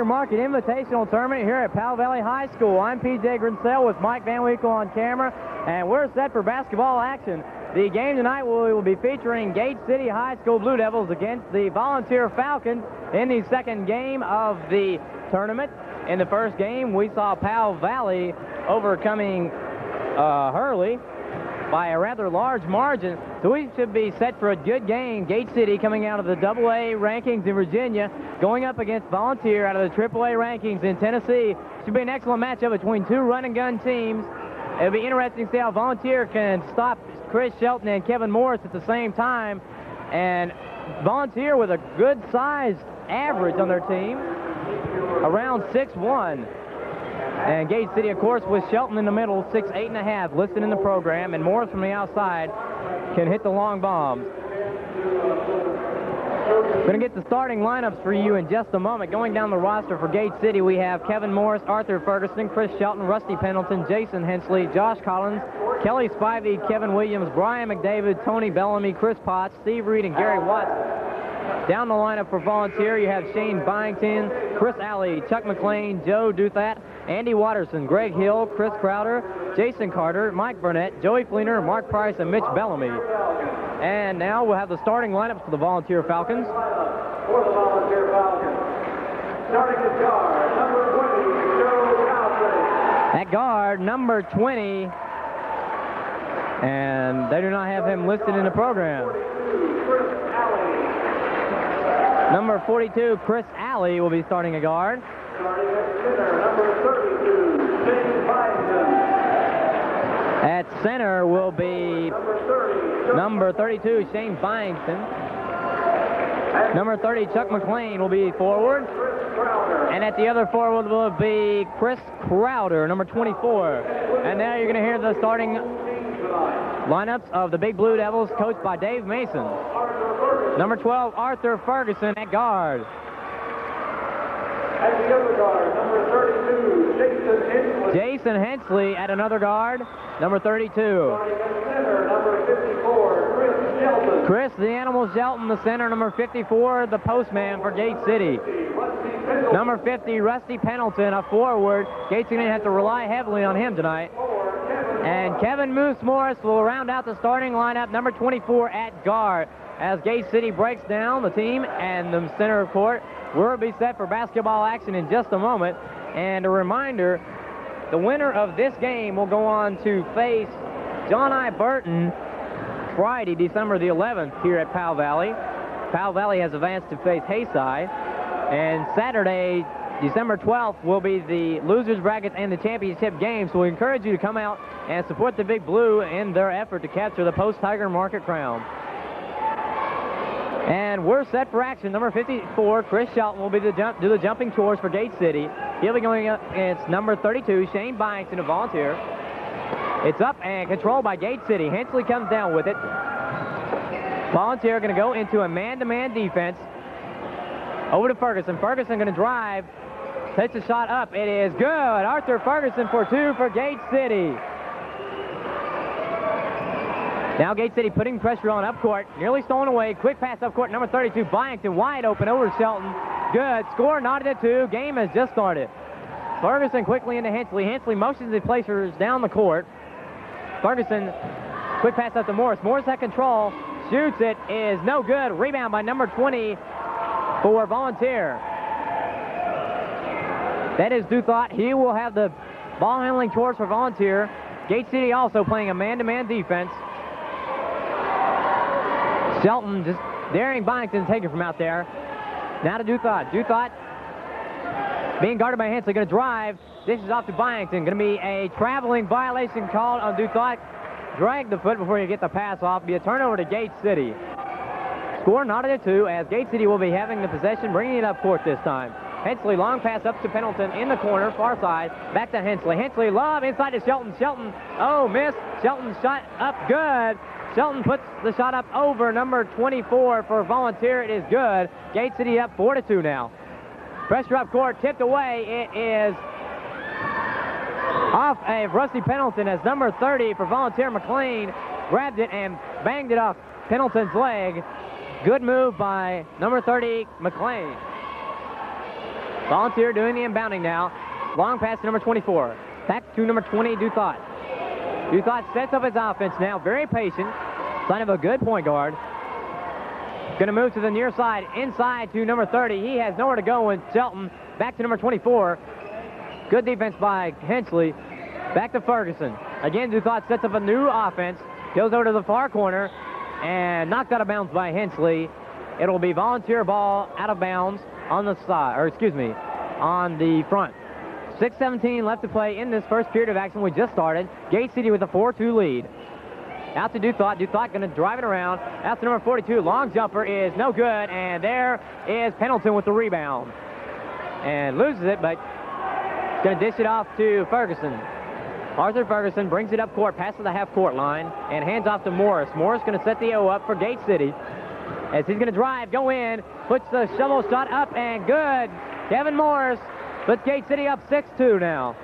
Market Invitational Tournament here at Powell Valley High School. I'm PJ Grinsell with Mike Van Winkle on camera, and we're set for basketball action. The game tonight will be featuring Gate City High School Blue Devils against the Volunteer Falcons in the second game of the tournament. In the first game, we saw Powell Valley overcoming Hurley by a rather large margin, so we should be set for a good game. Gate City coming out of the AA rankings in Virginia, going up against Volunteer out of the AAA rankings in Tennessee. Should be an excellent matchup between two run-and-gun teams. It'll be interesting to see how Volunteer can stop Chris Shelton and Kevin Morris at the same time. And Volunteer with a good-sized average on their team, around 6'1". And Gate City, of course, with Shelton in the middle, 6'8½", listed in the program, and Morris from the outside can hit the long bombs. Going to get the starting lineups for you in just a moment. Going down the roster for Gate City, we have Kevin Morris, Arthur Ferguson, Chris Shelton, Rusty Pendleton, Jason Hensley, Josh Collins, Kelly Spivey, Kevin Williams, Brian McDavid, Tony Bellamy, Chris Potts, Steve Reed, and Gary Watts. Down the lineup for Volunteer, you have Shane Byington, Chris Alley, Chuck McLean, Joe Duthat, Andy Watterson, Greg Hill, Chris Crowder, Jason Carter, Mike Burnett, Joey Fleener, Mark Price, and Mitch Bellamy. And now we'll have the starting lineups for the Volunteer Falcons. For the Volunteer Falcons, starting at guard, number 20, Joe Cowsley. At guard, number 20, and they do not have him listed in the program. Number 42, Chris Alley, will be starting at guard. Starting at center, number 32, Shane Byington. At center will be number 32, Shane Byington. Number 30, Chuck McLean, will be forward. And at the other forward will be Chris Crowder, number 24. And now you're going to hear the starting lineups of the Big Blue Devils, coached by Dave Mason. Number 12, Arthur Ferguson at guard. At the other guard, number 32, Jason Hensley. Jason Hensley at another guard, number 32. Starting at center, number 54, Chris Shelton. Chris the Animal Shelton, the center, number 54, the postman for Gate City. Number 50, Rusty Pendleton, a forward. Gate's going to have to rely heavily on him tonight. And Kevin Moose Morris will round out the starting lineup, number 24 at guard. As Gate City breaks down the team and the center of court, we'll be set for basketball action in just a moment. And a reminder, the winner of this game will go on to face John I. Burton Friday, December the 11th, here at Powell Valley. Powell Valley has advanced to face Hayside. And Saturday, December 12th, will be the losers brackets and the championship game. So we encourage you to come out and support the Big Blue in their effort to capture the Post-Tiger Market crown. And we're set for action. Number 54, Chris Shelton, will be do the jumping chores for Gate City. He'll be going up against number 32, Shane Byington, a Volunteer. It's up and controlled by Gate City. Hensley comes down with it. Volunteer going to go into a man-to-man defense. Over to Ferguson. Ferguson going to drive. Takes a shot up. It is good. Arthur Ferguson for two for Gate City. Now Gate City putting pressure on up court. Nearly stolen away. Quick pass up court. Number 32, Byington, wide open over to Shelton. Good. Score knotted at 2. Game has just started. Ferguson quickly into Hensley. Hensley motions the placers down the court. Ferguson, quick pass up to Morris. Morris at control. Shoots it. Is no good. Rebound by number 20 for Volunteer. That is Duthot. He will have the ball handling chores for Volunteer. Gate City also playing a man-to-man defense. Shelton just daring Byington to take it from out there. Now to Duthot. Duthot being guarded by Hensley, going to drive. Dishes off to Byington. Going to be a traveling violation called on Duthot. Drag the foot before you get the pass off. Be a turnover to Gate City. Score knotted at 2 as Gate City will be having the possession, bringing it up court this time. Hensley, long pass up to Pendleton in the corner, far side. Back to Hensley. Hensley, love inside to Shelton. Shelton, oh, missed. Shelton shot up good. Shelton puts the shot up over number 24 for Volunteer. It is good. Gate City up 4-2 now. Pressure up court, tipped away. It is off of Rusty Pendleton as number 30 for Volunteer McLean grabbed it and banged it off Pendleton's leg. Good move by number 30, McLean. Volunteer doing the inbounding now. Long pass to number 24. Back to number 20, Duthot. Duthot sets up his offense now. Very patient. Sign of a good point guard. Going to move to the near side. Inside to number 30. He has nowhere to go, and Shelton back to number 24. Good defense by Hensley. Back to Ferguson. Again, Duthot sets up a new offense. Goes over to the far corner and knocked out of bounds by Hensley. It'll be Volunteer ball out of bounds on the side, or excuse me, on the front. 6:17 left to play in this first period of action we just started. Gate City with a 4-2 lead. Out to Duthot. Duthot going to drive it around. Out to number 42. Long jumper is no good, and there is Pendleton with the rebound. And loses it, but going to dish it off to Ferguson. Arthur Ferguson brings it up court, passes the half-court line, and hands off to Morris. Morris going to set the O up for Gate City. As he's going to drive, go in, puts the shovel shot up, and good. Kevin Morris puts Gate City up 6-2 now.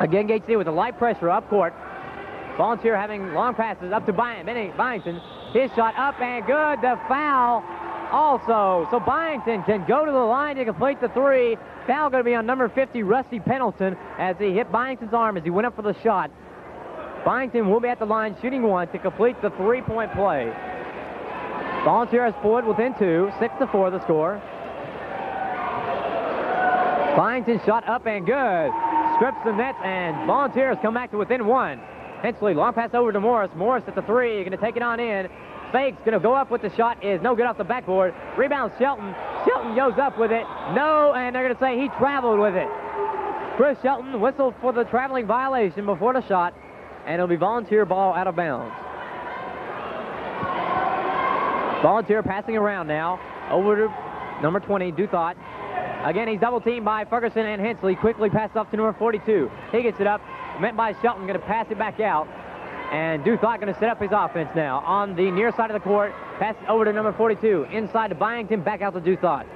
Again, Gate City with a light pressure up court. Volunteer having long passes up to Byington. His shot up and good. The foul also. So Byington can go to the line to complete the three. Foul going to be on number 50, Rusty Pendleton, as he hit Byington's arm as he went up for the shot. Byington will be at the line shooting one to complete the three-point play. Volunteer has pulled within two. 6-4 the score. Byington shot up and good. Strips the nets, and Volunteers come back to within one. Hensley, long pass over to Morris. Morris at the three, going to take it on in. Fakes, going to go up with the shot, is no good off the backboard. Rebound Shelton. Shelton goes up with it. No, and they're going to say he traveled with it. Chris Shelton whistled for the traveling violation before the shot, and it'll be Volunteer ball out of bounds. Volunteer passing around now. Over to number 20, Duthot. Again, he's double teamed by Ferguson and Hensley. Quickly passed off to number 42. He gets it up. Met by Shelton, going to pass it back out. And Duthot going to set up his offense now. On the near side of the court, pass it over to number 42. Inside to Byington, back out to Duthot.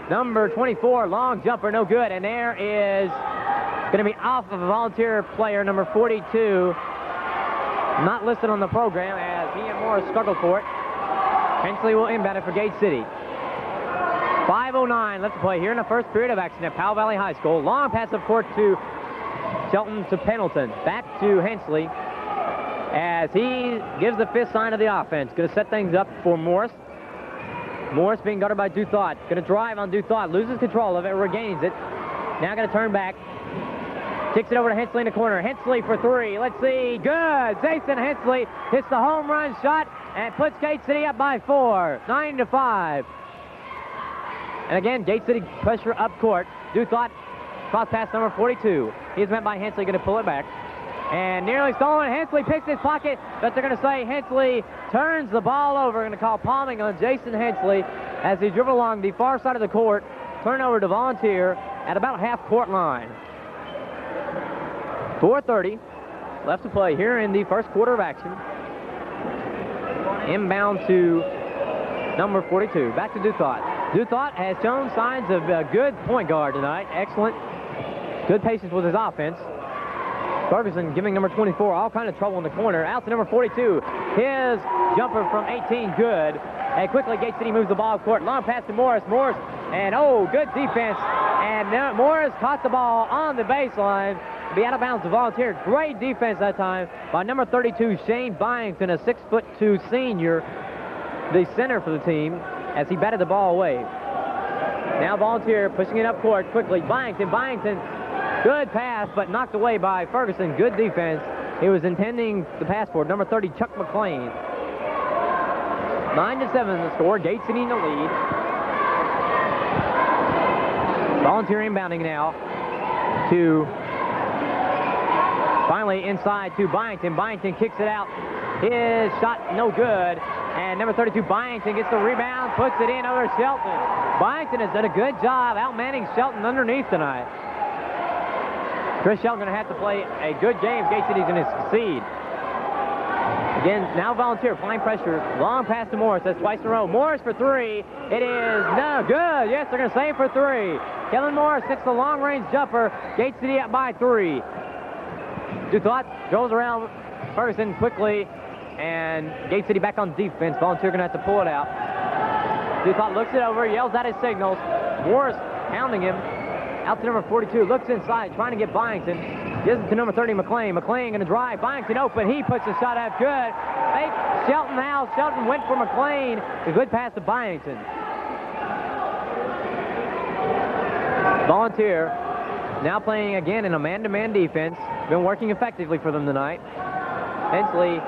Number 24, long jumper, no good. And there is going to be off of a Volunteer player, number 42. Not listed on the program as he and Morris struggled for it. Hensley will inbound it for Gate City. 5:09 left to play here in the first period of action at Powell Valley High School. Long pass up court to Shelton to Pendleton. Back to Hensley as he gives the fifth sign of the offense. Going to set things up for Morris. Morris being guarded by Duthot. Going to drive on Duthot. Loses control of it. Regains it. Now going to turn back. Kicks it over to Hensley in the corner. Hensley for three. Let's see. Good. Jason Hensley hits the home run shot and puts Gate City up by 4. 9-5. And again, Gate City pressure up court. Duthot cross pass number 42. He's met by Hensley, going to pull it back. And nearly stolen. Hensley picks his pocket, but they're going to say Hensley turns the ball over. Going to call palming on Jason Hensley as he dribbled along the far side of the court. Turnover to Volunteer at about half-court line. 4:30 left to play here in the first quarter of action. Inbound to number 42. Back to Duthot. Duthot has shown signs of a good point guard tonight. Excellent. Good patience with his offense. Ferguson giving number 24 all kind of trouble in the corner. Out to number 42. His jumper from 18, good. And quickly Gate City moves the ball up court. Long pass to Morris. Morris, and oh, good defense. And Morris caught the ball on the baseline. Be out of bounds to Volunteer. Great defense that time by number 32, Shane Byington, a 6'2" senior, the center for the team, as he batted the ball away. Now Volunteer pushing it up court quickly. Byington, good pass, but knocked away by Ferguson. Good defense. He was intending the pass for number 30, Chuck McLean. 9-7 the score. Gate City in the lead. Volunteer inbounding now to finally inside to Byington. Byington kicks it out. His shot no good. And number 32, Byington, gets the rebound, puts it in over Shelton. Byington has done a good job outmanning Shelton underneath tonight. Chris Shelton going to have to play a good game if Gate City's going to succeed. Again, now Volunteer applying pressure. Long pass to Morris. That's twice in a row. Morris for three. It is no good. Yes, they're going to save for three. Kevin Morris hits the long-range jumper. Gate City up by 3. Duthot goes around Ferguson quickly, and Gate City back on defense. Volunteer going to have to pull it out. Duthot looks it over, yells out his signals. Morris pounding him. Out to number 42, looks inside, trying to get Byington. Gives it to number 30, McLean. McLean going to drive. Byington open. He puts the shot up good. Fake Shelton now. Shelton went for McLean. A good pass to Byington. Volunteer now playing again in a man-to-man defense. Been working effectively for them tonight. Hensley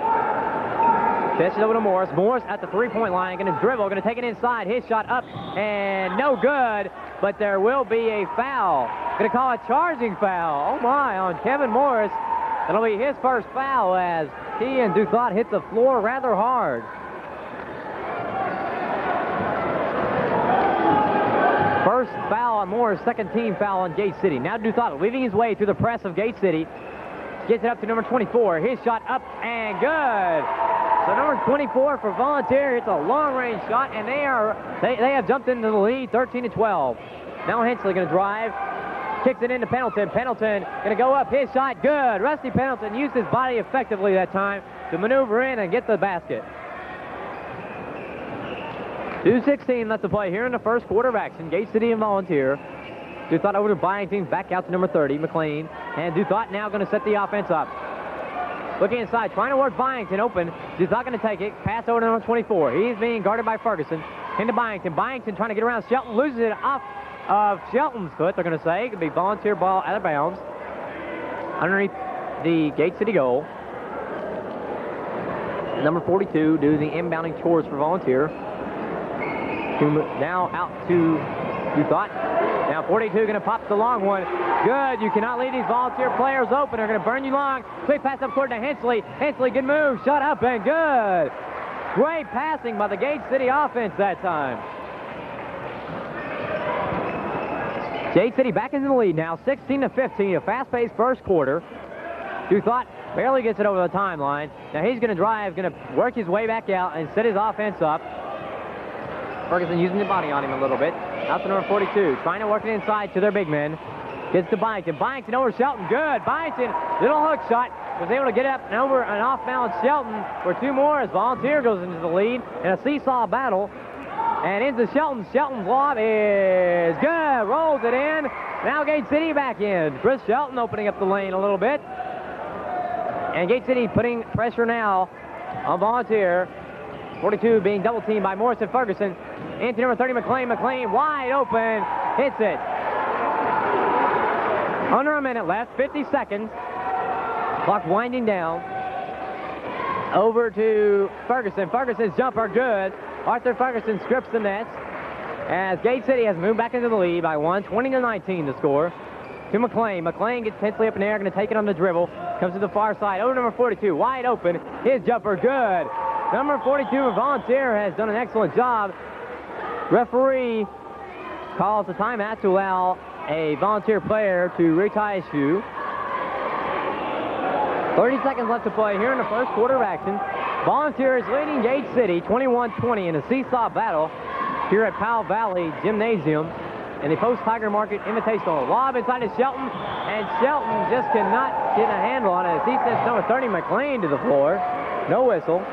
pitches over to Morris. Morris at the three-point line. Going to dribble. Going to take it inside. His shot up and no good. But there will be a foul. Going to call a charging foul. Oh my, on Kevin Morris. That'll be his first foul as he and Duthot hit the floor rather hard. First foul on Morris, second team foul on Gate City. Now Duthot leading his way through the press of Gate City. Gets it up to number 24. His shot up and good. So number 24 for Volunteer hits a long-range shot, and they have jumped into the lead, 13-12. Now Hensley going to drive, kicks it into Pendleton. Pendleton going to go up. His shot good. Rusty Pendleton used his body effectively that time to maneuver in and get the basket. 2:16 left to play here in the first quarter of action. Gate City and Volunteer. Duthot over to Byington, back out to number 30, McLean. And Duthot now going to set the offense up. Looking inside, trying to work Byington open. Duthot going to take it. Pass over to number 24. He's being guarded by Ferguson. Into Byington. Byington trying to get around Shelton. Loses it off of Shelton's foot, they're going to say. It could be Volunteer ball out of bounds. Underneath the Gate City goal. Number 42 do the inbounding chores for Volunteer. Now out to Duthot. Now 42 going to pop the long one. Good. You cannot leave these Volunteer players open. They're going to burn you long. Quick pass up court to Hensley. Hensley, good move. Shot up and good. Great passing by the Gate City offense that time. Gate City back into the lead now, 16-15, a fast-paced first quarter. Duthot barely gets it over the timeline. Now he's going to drive, going to work his way back out and set his offense up. Ferguson using the body on him a little bit. Out to number 42, trying to work it inside to their big men. Gets to Byington. Byington over Shelton. Good. Byington, little hook shot. Was able to get up and over an off-balance Shelton for two more as Volunteer goes into the lead in a seesaw battle. And into Shelton. Shelton's lob is good. Rolls it in. Now Gate City back in. Chris Shelton opening up the lane a little bit. And Gate City putting pressure now on Volunteer. 42 being double teamed by Morris and Ferguson. Into number 30, McLean. McLean wide open. Hits it. Under a minute left. 50 seconds. Clock winding down. Over to Ferguson. Ferguson's jumper good. Arthur Ferguson strips the nets as Gate City has moved back into the lead by one, 20-19 to score. To McLean. McLean gets Hensley up in the air, going to take it on the dribble. Comes to the far side. Over to number 42. Wide open. His jumper good. Number 42 of Volunteer has done an excellent job. Referee calls a timeout to allow a Volunteer player to retie his shoe. 30 seconds left to play here in the first quarter of action. Volunteer is leading Gate City 21-20 in a seesaw battle here at Powell Valley Gymnasium in the Post-Tiger Market Invitational. Lob inside to Shelton, and Shelton just cannot get a handle on it as he sends number 30 McLean to the floor. No whistle.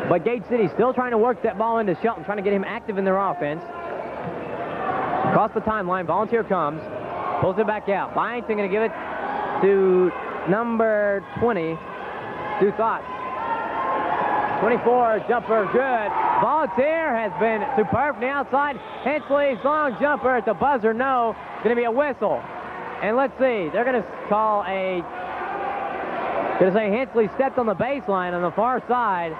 But Gate City still trying to work that ball into Shelton, trying to get him active in their offense. Across the timeline, Volunteer comes, pulls it back out. Byington going to give it to number 20, Duthot. 24 jumper good. Volunteer has been superb from the outside. Hensley's long jumper at the buzzer, no. Going to be a whistle. And let's see, they're going to call a, going to say Hensley stepped on the baseline on the far side.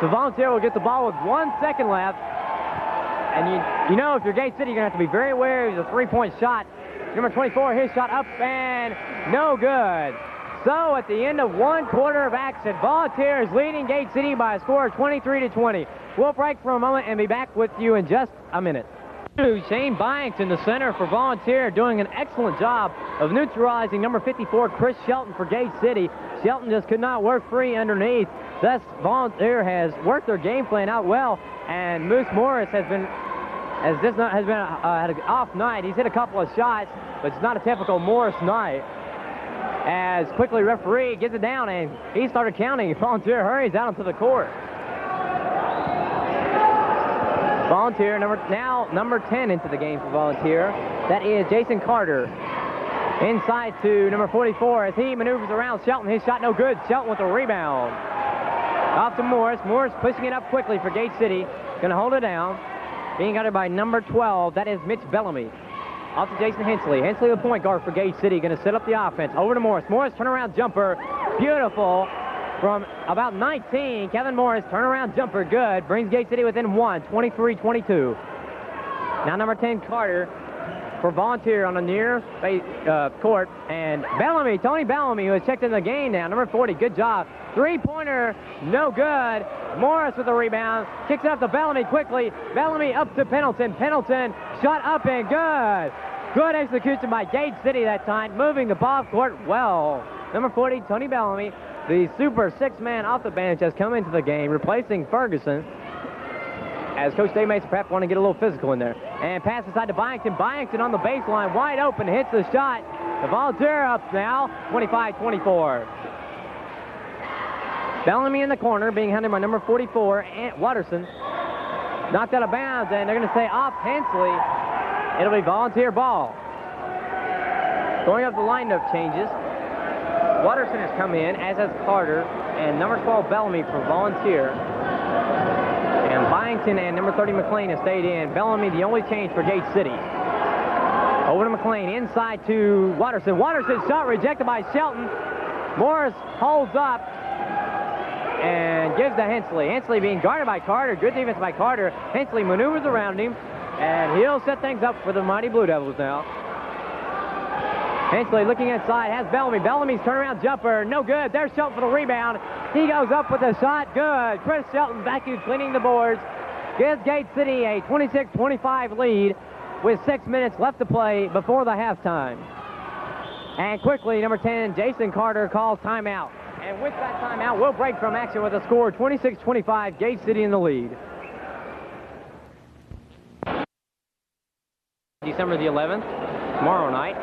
So Volunteer will get the ball with 1 second left. And you know, if you're Gate City, you're going to have to be very wary of the three-point shot. Number 24, his shot up and no good. So at the end of one quarter of action, Volunteer is leading Gate City by a score of 23-20. We'll break for a moment and be back with you in just a minute. Shane Byington, the center for Volunteer, doing an excellent job of neutralizing number 54, Chris Shelton for Gate City. Shelton just could not work free underneath. Thus, Volunteer has worked their game plan out well, and Moose Morris had an off night. He's hit a couple of shots, but it's not a typical Morris night. As quickly referee gets it down, and he started counting. Volunteer hurries out onto the court. Volunteer, number 10 into the game for Volunteer. That is Jason Carter. Inside to number 44 as he maneuvers around Shelton. His shot no good. Shelton with a rebound. Off to Morris. Morris pushing it up quickly for Gate City. Going to hold it down. Being guarded by number 12. That is Mitch Bellamy. Off to Jason Hensley. Hensley, the point guard for Gate City. Going to set up the offense. Over to Morris. Morris, turnaround jumper. Beautiful. From about 19, Kevin Morris, turnaround jumper, good. Brings Gate City within 1, 23-22. Now number 10, Carter, for Volunteer on the near court. And Bellamy, Tony Bellamy, who has checked in the game now. Number 40, good job. Three-pointer, no good. Morris with a rebound. Kicks it up to Bellamy quickly. Bellamy up to Pendleton. Pendleton, shot up and good. Good execution by Gate City that time, moving the ball court well. Number 40, Tony Bellamy, the super six-man off the bench, has come into the game, replacing Ferguson. As Coach Dave Mason perhaps want to get a little physical in there. And pass inside to Byington. Byington on the baseline, wide open, hits the shot. The Volunteer up now, 25-24. Bellamy in the corner, being handled by number 44, Ant Watterson. Knocked out of bounds, and they're going to say off Hensley. It'll be Volunteer ball. Going up the lineup changes. Watterson has come in, as has Carter, and number 12, Bellamy for Volunteer. And Byington and number 30, McLean have stayed in. Bellamy, the only change for Gate City. Over to McLean, inside to Watterson. Watterson's shot rejected by Shelton. Morris holds up and gives to Hensley. Hensley being guarded by Carter. Good defense by Carter. Hensley maneuvers around him, and he'll set things up for the mighty Blue Devils now. Hensley looking inside, has Bellamy. Bellamy's turnaround jumper, no good. There's Shelton for the rebound. He goes up with the shot, good. Chris Shelton back in cleaning the boards. Gives Gate City a 26-25 lead with 6 minutes left to play before the halftime. And quickly, number 10, Jason Carter calls timeout. And with that timeout, we'll break from action with a score 26-25, Gate City in the lead. December the 11th, tomorrow night,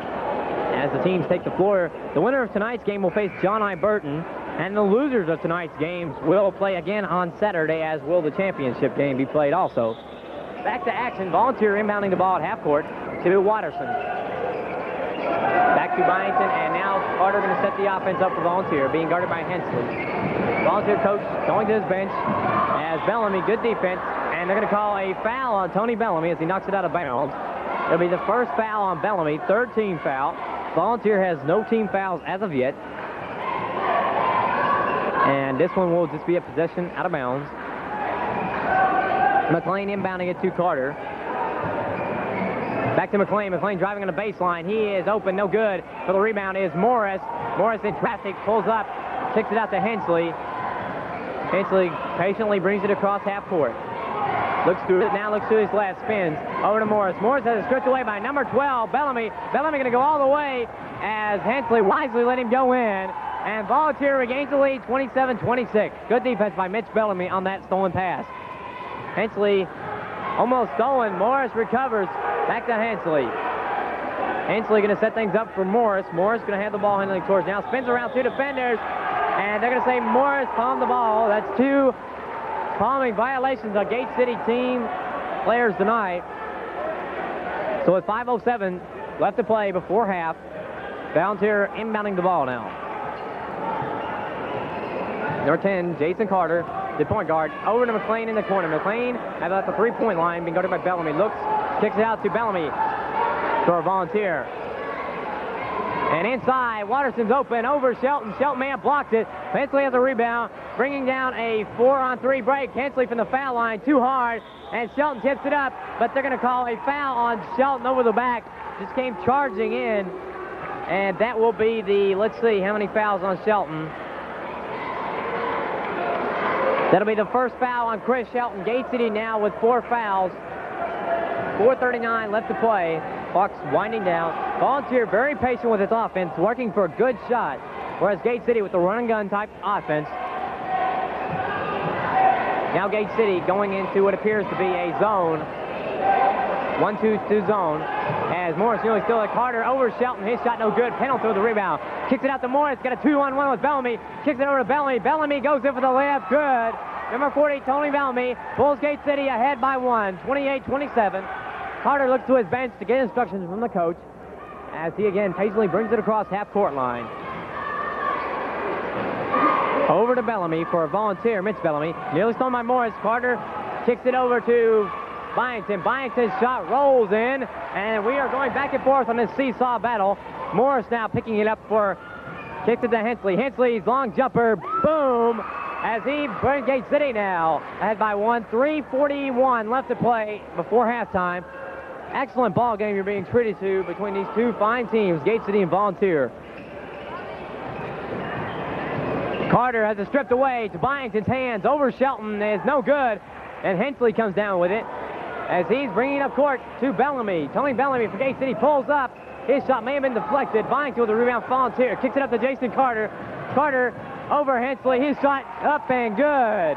as the teams take the floor. The winner of tonight's game will face John I. Burton, and the losers of tonight's games will play again on Saturday, as will the championship game be played also. Back to action, Volunteer inbounding the ball at half court to Watterson. Back to Byington, and now Carter going to set the offense up for Volunteer, being guarded by Hensley. Volunteer coach going to his bench as Bellamy, good defense, and they're going to call a foul on Tony Bellamy as he knocks it out of bounds. It'll be the first foul on Bellamy, third team foul. Volunteer has no team fouls as of yet. And this one will just be a possession out of bounds. McLean inbounding it to Carter. Back to McLean. McLean driving on the baseline. He is open, no good. For the rebound is Morris. Morris in traffic, pulls up, kicks it out to Hensley. Hensley patiently brings it across half court. Looks to it now, looks to his left, spins over to Morris. Morris has it stripped away by number 12, Bellamy. Bellamy going to go all the way as Hensley wisely let him go in. And Volunteer regains the lead, 27-26. Good defense by Mitch Bellamy on that stolen pass. Hensley almost stolen. Morris recovers. Back to Hensley. Hensley going to set things up for Morris. Morris going to have the ball handling towards now. Spins around two defenders. And they're going to say Morris palmed the ball. That's two palming violations of Gate City team players tonight. So with 5:07 left to play before half, Volunteer inbounding the ball now. Number 10, Jason Carter, the point guard, over to McLean in the corner. McLean about the three-point line, being guarded by Bellamy. Looks, kicks it out to Bellamy for a Volunteer. And inside, Watterson's open over Shelton. Shelton may have blocked it. Hensley has a rebound, bringing down a 4-on-3 break. Hensley from the foul line, too hard, and Shelton tips it up, but they're going to call a foul on Shelton over the back. Just came charging in, and that will be the, let's see, how many fouls on Shelton. That'll be the first foul on Chris Shelton. Gate City now with 4 fouls. 4:39 left to play. Clock's winding down. Volunteer very patient with its offense, working for a good shot. Whereas Gate City with the run and gun type offense. Now Gate City going into what appears to be a zone. 1-2-2 zone. As Morris nearly still at Carter over Shelton. His shot no good. Pendleton with the rebound. Kicks it out to Morris. Got a 2-on-1 with Bellamy. Kicks it over to Bellamy. Bellamy goes in for the layup. Good. Number 40, Tony Bellamy, pulls Gate City ahead by 1, 28-27. Carter looks to his bench to get instructions from the coach as he again patiently brings it across half-court line. Over to Bellamy for a volunteer, Mitch Bellamy. Nearly stolen by Morris. Carter kicks it over to Byington. Byington's shot rolls in, and we are going back and forth on this seesaw battle. Morris now picking it up for, kicks it to Hensley. Hensley's long jumper, boom, as he brings Gate City now ahead by 1, 3:41 left to play before halftime. Excellent ball game you're being treated to between these two fine teams, Gate City and Volunteer. Carter has it stripped away to Byington's hands. Over Shelton is no good, and Hensley comes down with it as he's bringing up court to Bellamy. Tony Bellamy for Gate City pulls up. His shot may have been deflected. Byington with a rebound, Volunteer. Kicks it up to Jason Carter. Carter over Hensley. His shot up and good.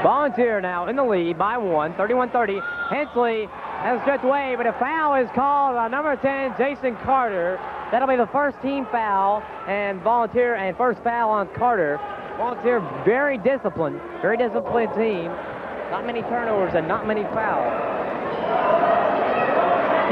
Volunteer now in the lead by 1, 31-30. Hensley has stretched away, but a foul is called on number 10, Jason Carter. That'll be the first team foul, and Volunteer, and first foul on Carter. Volunteer very disciplined team. Not many turnovers and not many fouls.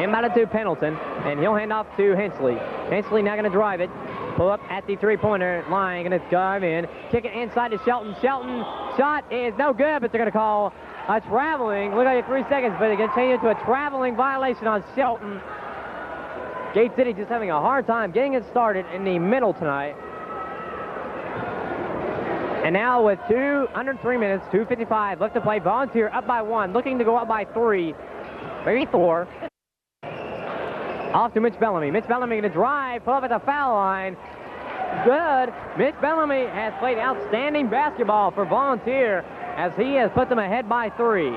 Inbounded to Pendleton, and he'll hand off to Hensley. Hensley now going to drive it. Pull up at the three-pointer line, going to dive in. Kick it inside to Shelton. Shelton shot is no good, but they're going to call a traveling. Look like 3 seconds, but they're going to change it to a traveling violation on Shelton. Gate City just having a hard time getting it started in the middle tonight. And now with under 3 minutes, 2:55 left to play, Volunteer up by 1, looking to go up by 3, maybe 4. Off to Mitch Bellamy. Mitch Bellamy going to drive, pull up at the foul line. Good. Mitch Bellamy has played outstanding basketball for Volunteer as he has put them ahead by 3.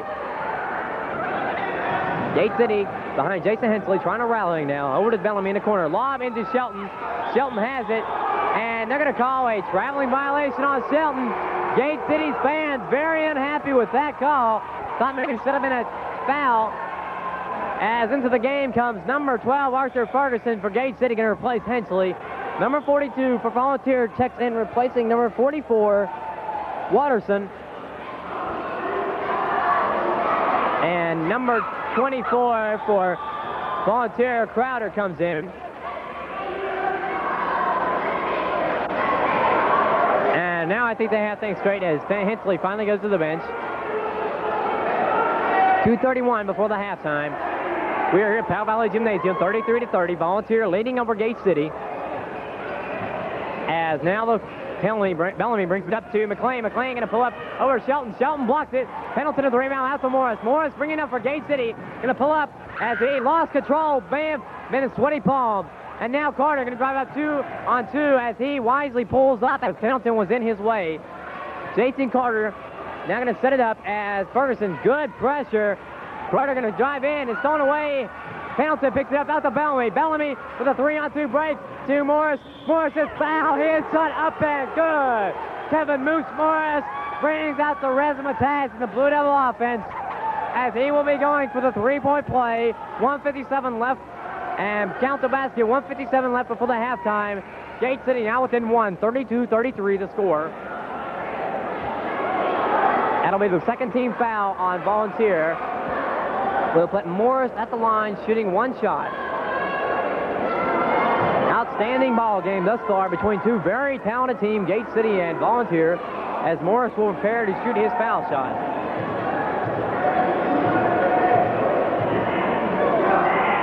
Gate City behind Jason Hensley trying to rally now. Over to Bellamy in the corner. Lob into Shelton. Shelton has it. And they're going to call a traveling violation on Shelton. Gate City's fans very unhappy with that call. Thought maybe it should have been a foul. As into the game comes number 12, Arthur Ferguson for Gate City, going to replace Hensley. Number 42 for Volunteer checks in, replacing number 44, Watterson. And number 24 for Volunteer, Crowder, comes in. And now I think they have things straight as Hensley finally goes to the bench. 2:31 before the halftime. We are here at Powell Valley Gymnasium, 33-30. Volunteer leading over Gate City. As now the penalty, Bellamy brings it up to McLean. McLean going to pull up over Shelton. Shelton blocks it. Pendleton to the rebound out to Morris. Morris bringing up for Gate City. Going to pull up as he lost control. Bam, been a sweaty palm. And now Carter going to drive up 2-on-2 as he wisely pulls up as Pendleton was in his way. Jason Carter now going to set it up as Ferguson. Good pressure. Carter going to drive in. It's thrown away. Pendleton picks it up out to Bellamy. Bellamy with a 3-on-2 break to Morris. Morris is foul. His shot up and good. Kevin Moose Morris brings out the razzmatazz in the Blue Devil offense as he will be going for the three-point play. 1:57 left. And count the basket. 1:57 left before the halftime. Gate City now within 1. 32-33 the score. That'll be the second team foul on Volunteer. We'll put Morris at the line, shooting one shot. Outstanding ball game thus far between two very talented teams, Gate City and Volunteer, as Morris will prepare to shoot his foul shot.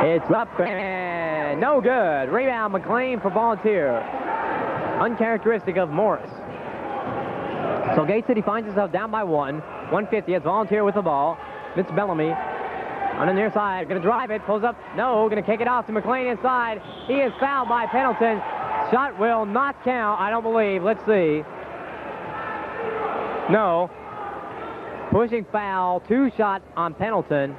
It's up and no good. Rebound McLean for Volunteer. Uncharacteristic of Morris. So Gate City finds itself down by 1. 150 as Volunteer with the ball. Mitch Bellamy on the near side, going to drive it, pulls up, no, going to kick it off to McLean inside. He is fouled by Pendleton. Shot will not count, I don't believe. Let's see. No. Pushing foul, 2 shots on Pendleton.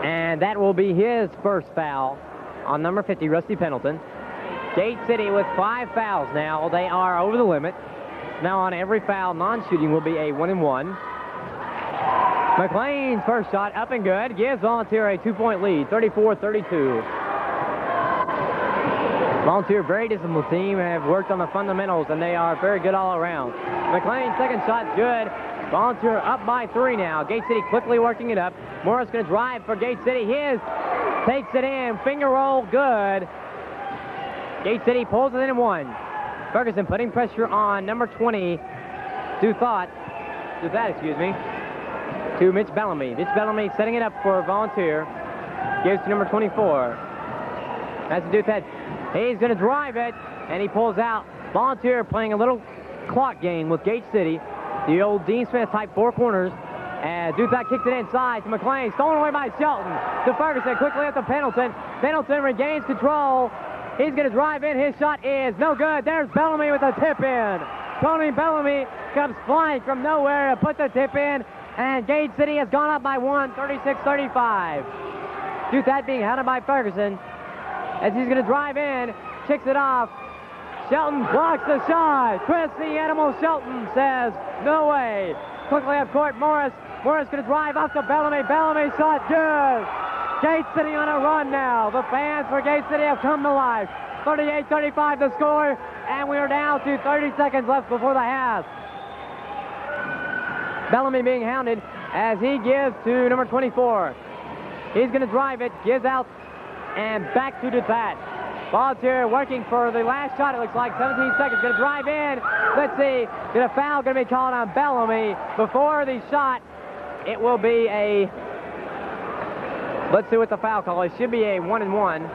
And that will be his first foul on number 50, Rusty Pendleton. Gate City with 5 fouls now. They are over the limit. Now on every foul, non-shooting will be a 1-and-1. McLean's first shot up and good. Gives Volunteer a 2-point lead, 34-32. Volunteer, very disciplined team, have worked on the fundamentals, and they are very good all around. McLean, second shot, good. Volunteer up by 3 now. Gate City quickly working it up. Morris going to drive for Gate City. Takes it in, finger roll, good. Gate City pulls it in 1. Ferguson putting pressure on number 20, Duthat, to Mitch Bellamy. Mitch Bellamy setting it up for Volunteer. Gives to number 24. That's Duthat. He's going to drive it, and he pulls out. Volunteer playing a little clock game with Gate City. The old Dean Smith type 4 corners. And Duthat kicks it inside to McLean. Stolen away by Shelton. To Ferguson, quickly up to Pendleton. Pendleton regains control. He's going to drive in. His shot is no good. There's Bellamy with a tip in. Tony Bellamy comes flying from nowhere to put the tip in. And Gate City has gone up by 1, 36-35. Duthat being hounded by Ferguson. As he's going to drive in, kicks it off. Shelton blocks the shot. Chris the Animal Shelton says, no way. Quickly up court, Morris. Morris going to drive up to Bellamy. Bellamy shot good. Gate City on a run now. The fans for Gate City have come to life. 38-35 the score, and we are down to 30 seconds left before the half. Bellamy being hounded as he gives to number 24. He's going to drive it, gives out, and back to Duthat. Volunteer working for the last shot. It looks like 17 seconds. Going to drive in. Let's see. Get a foul going to be called on Bellamy before the shot. It will be a. Let's see what the foul call is. Should be a 1-and-1.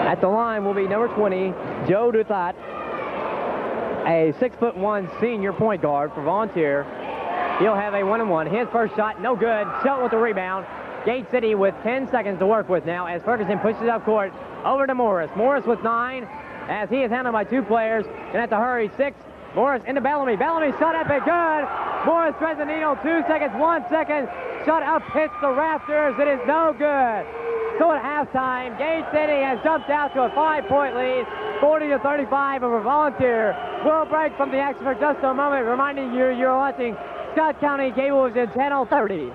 At the line will be number 20, Joe Duthat, a 6'1" senior point guard for Volunteer. He'll have a 1-and-1. His first shot, no good. Shelton with the rebound. Gate City with 10 seconds to work with now as Ferguson pushes up court over to Morris. Morris with 9 as he is handled by 2 players. Gonna have to hurry. 6. Morris into Bellamy. Bellamy shot up and good. Morris threads the needle. 2 seconds, 1 second. Shot up, hits the rafters. It is no good. So at halftime, Gate City has jumped out to a 5-point lead. 40-35 over Volunteer. We'll break from the action for just a moment, reminding you you're watching Scott County Cablevision Channel 30.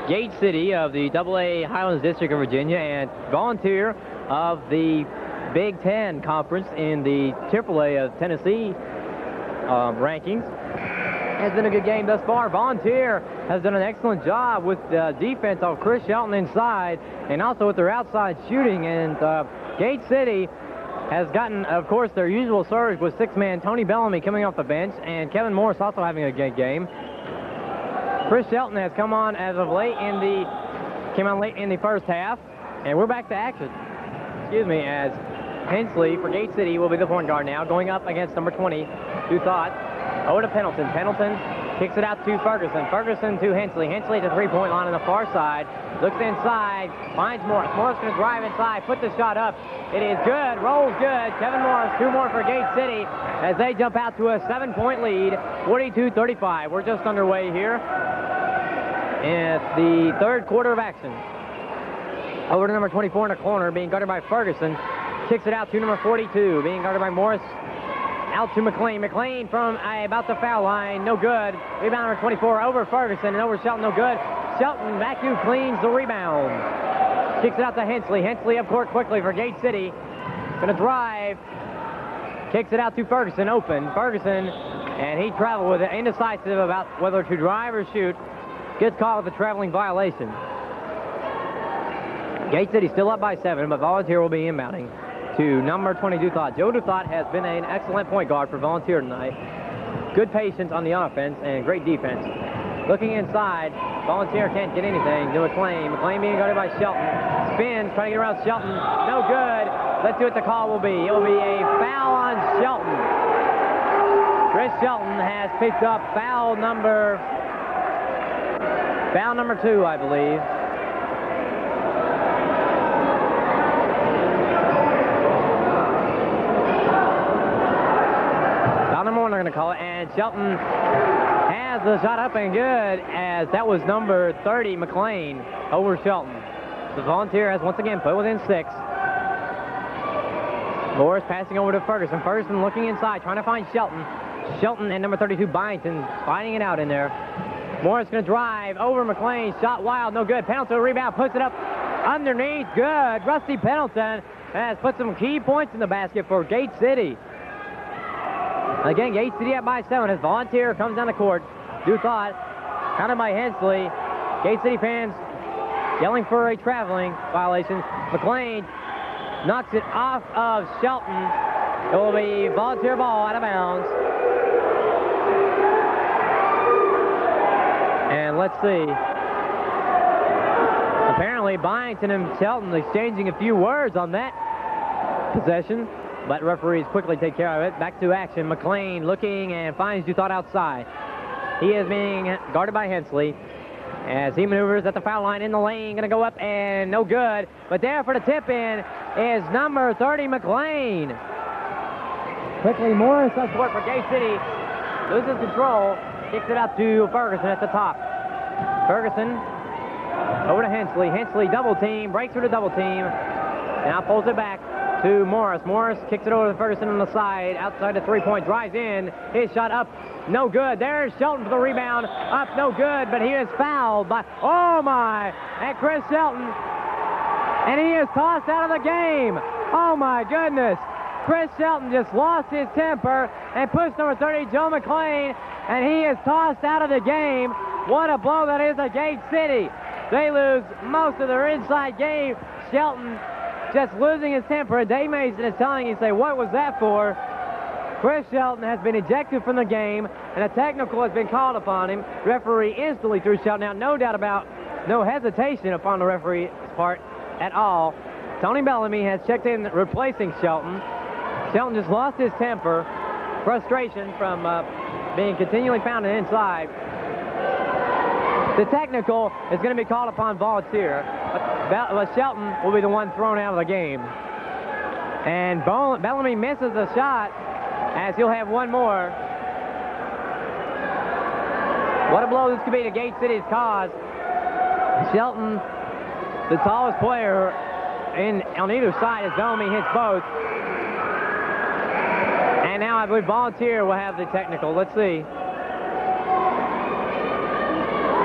Gate City of the AA Highlands District of Virginia and Volunteer of the Big Ten Conference in the AAA of Tennessee rankings. Has been a good game thus far. Volunteer has done an excellent job with defense of Chris Shelton inside and also with their outside shooting. And Gate City has gotten, of course, their usual surge with 6-man Tony Bellamy coming off the bench and Kevin Morris also having a good game. Chris Shelton has come on as of late came on late in the first half, and we're back to action. Excuse me, as Hensley for Gate City will be the point guard now, going up against number 20, Duthat. Over to Pendleton. Pendleton kicks it out to Ferguson. Ferguson to Hensley. Hensley to the 3-point line on the far side. Looks inside, finds Morris. Morris going to drive inside, put the shot up. It is good, rolls good. Kevin Morris, 2 more for Gate City as they jump out to a 7-point lead, 42-35. We're just underway here in the third quarter of action. Over to number 24 in the corner, being guarded by Ferguson. Kicks it out to number 42, being guarded by Morris. Out to McLean. McLean from about the foul line, no good. Rebound number 24 over Ferguson and over Shelton, no good. Shelton vacuum cleans the rebound. Kicks it out to Hensley. Hensley up court quickly for Gate City. Gonna drive. Kicks it out to Ferguson, open. Ferguson, and he traveled with it, indecisive about whether to drive or shoot. Gets caught with a traveling violation. Gate City still up by 7, but Volunteer will be inbounding to number 20, Duthat. Joe Duthat has been an excellent point guard for Volunteer tonight. Good patience on the offense and great defense. Looking inside, Volunteer can't get anything to McLean. McLean being guarded by Shelton. Spins, trying to get around Shelton. No good. Let's see what the call will be. It will be a foul on Shelton. Chris Shelton has picked up foul number 2, I believe. They're going to call it, and Shelton has the shot up and good as that was number 30, McLean, over Shelton. The Volunteer has once again put within 6. Morris passing over to Ferguson. Ferguson looking inside, trying to find Shelton. Shelton and number 32, Byington, fighting it out in there. Morris going to drive over McLean. Shot wild, no good. Pendleton rebound, puts it up underneath. Good. Rusty Pendleton has put some key points in the basket for Gate City. Again, Gate City up by 7 as Volunteer comes down the court. Du Thought, counted by Hensley. Gate City fans yelling for a traveling violation. McLean knocks it off of Shelton. It will be Volunteer ball out of bounds. And let's see. Apparently, Byington and Shelton exchanging a few words on that possession, but referees quickly take care of it. Back to action. McLean looking and finds Du Thought outside. He is being guarded by Hensley as he maneuvers at the foul line in the lane. Going to go up and no good. But there for the tip-in is number 30, McLean. Quickly, Morris up court for Gate City. Loses control. Kicks it out to Ferguson at the top. Ferguson over to Hensley. Hensley double team. Breaks through the double team. Now pulls it back to Morris. Morris kicks it over to Ferguson on the side. Outside the three-point. Drives in. His shot up. No good. There's Shelton for the rebound. Up, no good, but he is fouled by, oh my, and Chris Shelton. And he is tossed out of the game. Oh my goodness. Chris Shelton just lost his temper and pushed number 30, Joe McLean, and he is tossed out of the game. What a blow that is at Gate City. They lose most of their inside game. Shelton just losing his temper. Dave Mason is telling you, say, what was that for? Chris Shelton has been ejected from the game, and a technical has been called upon him. Referee instantly threw Shelton out. No doubt about, no hesitation upon the referee's part at all. Tony Bellamy has checked in replacing Shelton. Shelton just lost his temper, frustration from being continually pounded inside. The technical is going to be called upon Volunteer, but Shelton will be the one thrown out of the game. And Bellamy misses the shot, as he'll have one more. What a blow this could be to Gate City's cause. Shelton, the tallest player on either side, as Bellamy hits both. And now I believe Volunteer will have the technical. Let's see.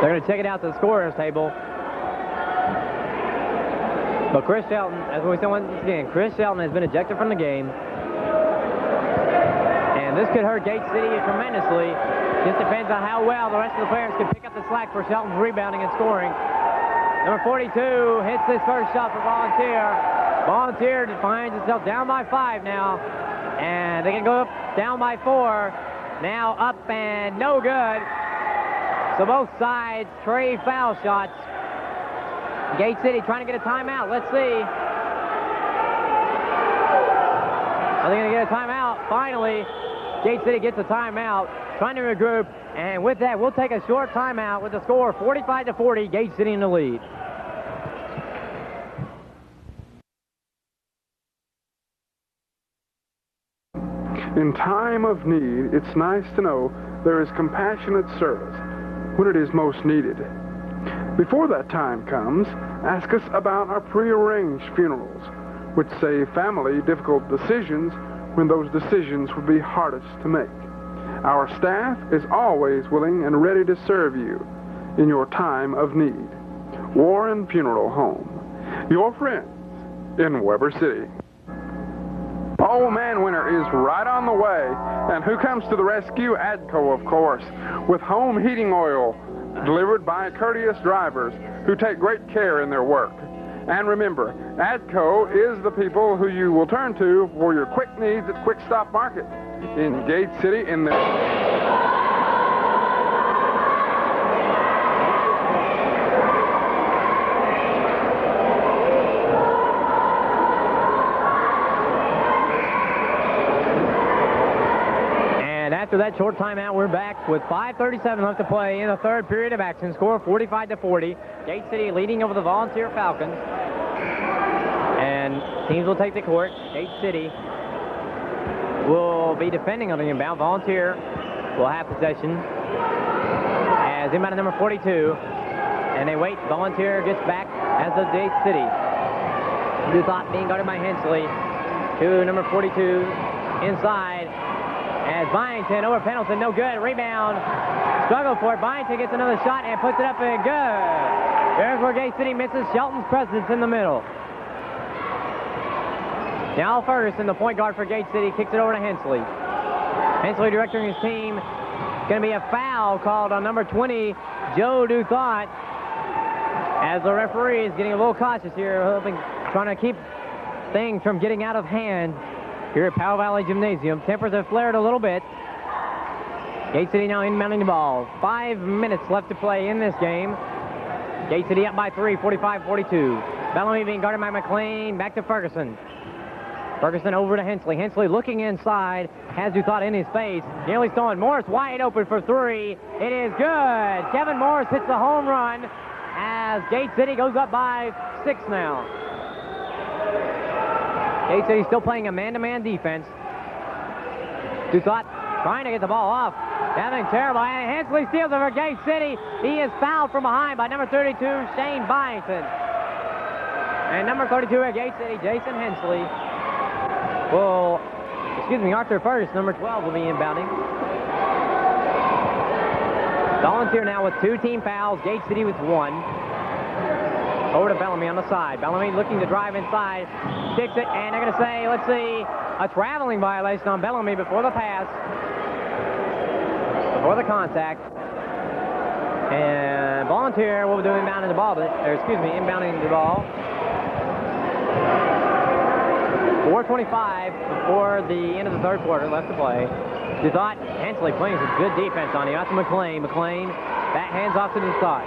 They're going to check it out to the scorer's table. But Chris Shelton, as we said once again, Chris Shelton has been ejected from the game. And this could hurt Gate City tremendously. Just depends on how well the rest of the players can pick up the slack for Shelton's rebounding and scoring. Number 42 hits his first shot for Volunteer. Volunteer finds itself down by 5 now. And they can go up down by 4. Now up and no good. So both sides trade foul shots. Gate City trying to get a timeout. Let's see. Are they going to get a timeout? Finally, Gate City gets a timeout, trying to regroup. And with that, we'll take a short timeout with the score 45-40, Gate City in the lead. In time of need, it's nice to know there is compassionate service when it is most needed. Before that time comes, ask us about our prearranged funerals, which save family difficult decisions when those decisions would be hardest to make. Our staff is always willing and ready to serve you in your time of need. Warren Funeral Home, your friends in Weber City. Old Man Winter is right on the way, and who comes to the rescue? ADCO, of course, with home heating oil delivered by courteous drivers who take great care in their work. And remember, ADCO is the people who you will turn to for your quick needs at Quick Stop Market in Gate City in the... After that short timeout, we're back with 5:37 left to play in the third period of action. Score 45-40. Gate City leading over the Volunteer Falcons. And teams will take the court. Gate City will be defending on the inbound. Volunteer will have possession as inbound number 42. And they wait. Volunteer gets back as does Gate City. Du Thought being guarded by Hensley to number 42 inside. As Byington over Pendleton, no good. Rebound, struggle for it. Byington gets another shot and puts it up and good. There's where Gate City misses Shelton's presence in the middle. Now Ferguson, the point guard for Gate City, kicks it over to Hensley. Hensley directing his team. Going to be a foul called on number 20, Joe Duthought, as the referee is getting a little cautious here, trying to keep things from getting out of hand here at Powell Valley Gymnasium. Tempers have flared a little bit. Gate City now inbounding the ball. 5 minutes left to play in this game. Gate City up by 3, 45-42. Bellamy being guarded by McLean. Back to Ferguson. Ferguson over to Hensley. Hensley looking inside, has Duthought in his face. Nearly stolen. Morris wide open for 3. It is good. Kevin Morris hits the home run as Gate City goes up by 6 now. Gate City still playing a man-to-man defense. Duthought trying to get the ball off. Having terrible. And Hensley steals it for Gate City. He is fouled from behind by number 32, Shane Byington. And number 32 at Gate City, Jason Hensley. Arthur Ferguson, number 12, will be inbounding. Volunteer now with 2 team fouls. Gate City with 1. Over to Bellamy on the side. Bellamy looking to drive inside. Kicks it, and they're going to say, let's see, a traveling violation on Bellamy before the pass. Before the contact. And Volunteer will be doing inbounding the ball, inbounding the ball. 4:25 before the end of the third quarter, left to play. Duthought, Hensley playing some good defense on him. Out to McLean. McLean, back hands off to Duthought.